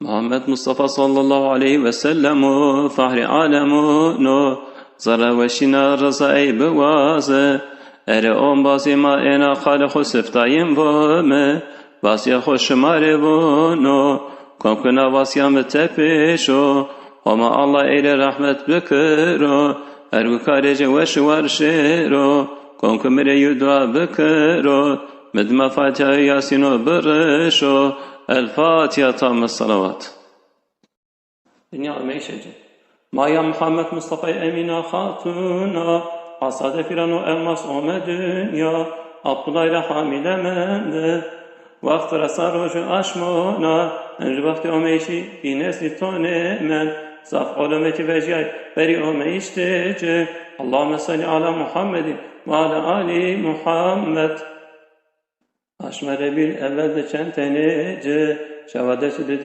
محمد مصطفى صلى الله عليه وسلم فهر عالمونو زرا وشنا رزاي بوازه اره اون بازی ما اینا خالق و سفتایم بومه واسیا خوش ماره بونو کم کنا واسیا متپیشو اما الله ایل رحمت بکرو ارگو کارجه وش ورشیرو کم کمره یدوا بکرو مدما فاتحه یاسینو برشو الفاتحه تام الصلوات دنیا میشه مایا محمد مصطفى امina hatuna asade firanu elmas ome dünya Abdullah ile hamile mende vaktara sarhoşu aşmona enri vakti ome işi binesli tone men zaf olameti veciyay beri ome iştece Allahümme salli ala Muhammedin ve ala ali Muhammed aşmere bil evvelde çentenece şevadesi dedi